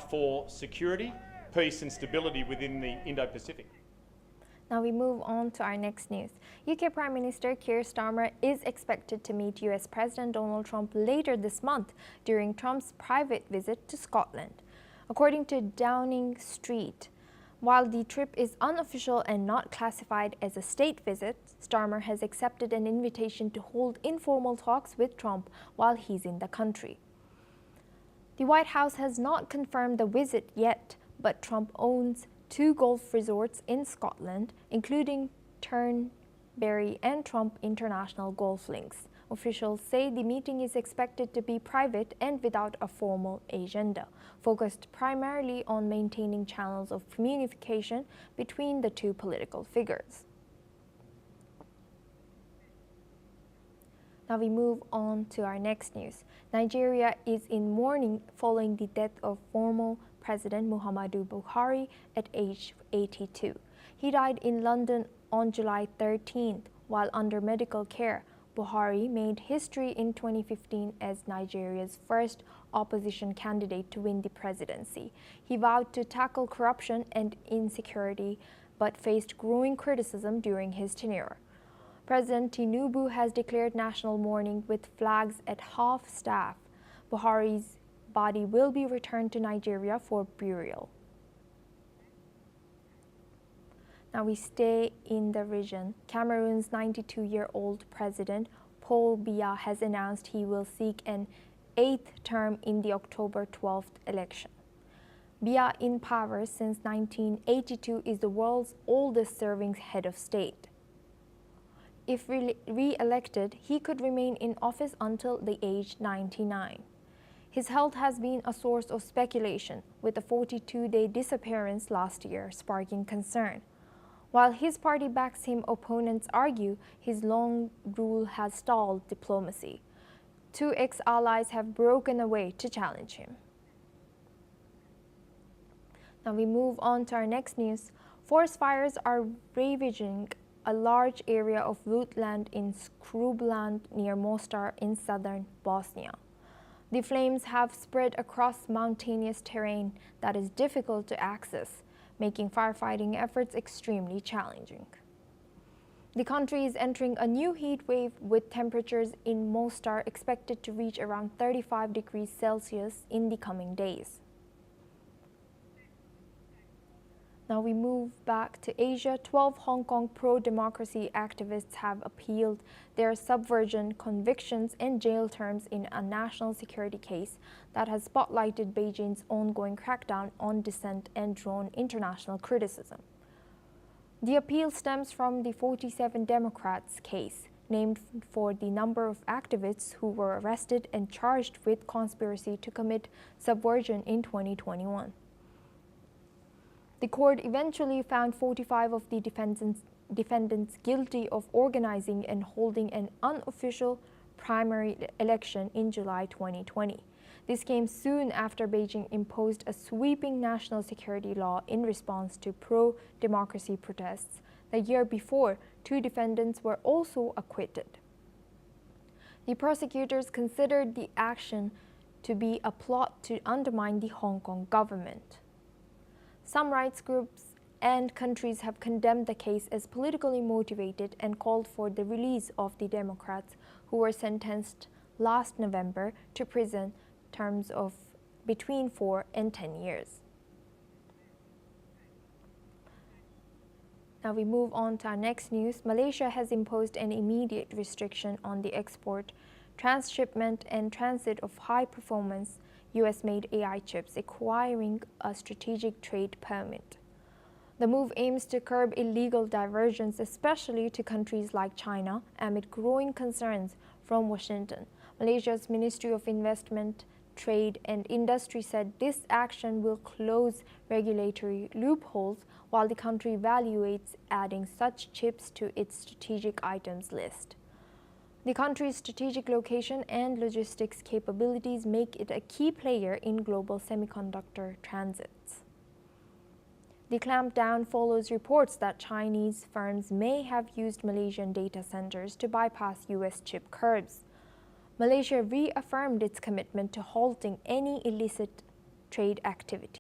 for security, peace and stability within the Indo-Pacific. Now we move on to our next news. UK Prime Minister Keir Starmer is expected to meet US President Donald Trump later this month during Trump's private visit to Scotland. According to Downing Street, while the trip is unofficial and not classified as a state visit, Starmer has accepted an invitation to hold informal talks with Trump while he's in the country. The White House has not confirmed the visit yet, but Trump owns 2 golf resorts in Scotland, including Turnberry and Trump International Golf Links. Officials say the meeting is expected to be private and without a formal agenda, focused primarily on maintaining channels of communication between the 2 political figures. Now we move on to our next news. Nigeria is in mourning following the death of former President Muhammadu Buhari at age 82. He died in London on July 13th while under medical care. Buhari made history in 2015 as Nigeria's first opposition candidate to win the presidency. He vowed to tackle corruption and insecurity, but faced growing criticism during his tenure. President Tinubu has declared national mourning with flags at half-staff. Buhari's body will be returned to Nigeria for burial. Now we stay in the region. Cameroon's 92-year-old president, Paul Biya, has announced he will seek an 8th term in the October 12th election. Biya, in power since 1982, is the world's oldest serving head of state. If re-elected, he could remain in office until the age 99. His health has been a source of speculation, with a 42-day disappearance last year sparking concern. While his party backs him, opponents argue his long rule has stalled diplomacy. 2 ex-allies have broken away to challenge him. Now we move on to our next news. Forest fires are ravaging a large area of woodland in Scrubland near Mostar in southern Bosnia. The flames have spread across mountainous terrain that is difficult to access, making firefighting efforts extremely challenging. The country is entering a new heat wave with temperatures in Mostar expected to reach around 35 degrees Celsius in the coming days. Now we move back to Asia. 12 Hong Kong pro-democracy activists have appealed their subversion convictions and jail terms in a national security case that has spotlighted Beijing's ongoing crackdown on dissent and drawn international criticism. The appeal stems from the 47 Democrats case, named for the number of activists who were arrested and charged with conspiracy to commit subversion in 2021. The court eventually found 45 of the defendants guilty of organizing and holding an unofficial primary election in July 2020. This came soon after Beijing imposed a sweeping national security law in response to pro-democracy protests. The year before, 2 defendants were also acquitted. The prosecutors considered the action to be a plot to undermine the Hong Kong government. Some rights groups and countries have condemned the case as politically motivated and called for the release of the Democrats who were sentenced last November to prison terms of between 4 and 10 years. Now we move on to our next news. Malaysia has imposed an immediate restriction on the export, transshipment and transit of high-performance US-made AI chips, acquiring a strategic trade permit. The move aims to curb illegal diversions, especially to countries like China, amid growing concerns from Washington. Malaysia's Ministry of Investment, Trade and Industry said this action will close regulatory loopholes while the country evaluates adding such chips to its strategic items list. The country's strategic location and logistics capabilities make it a key player in global semiconductor transits. The clampdown follows reports that Chinese firms may have used Malaysian data centers to bypass US chip curbs. Malaysia reaffirmed its commitment to halting any illicit trade activity.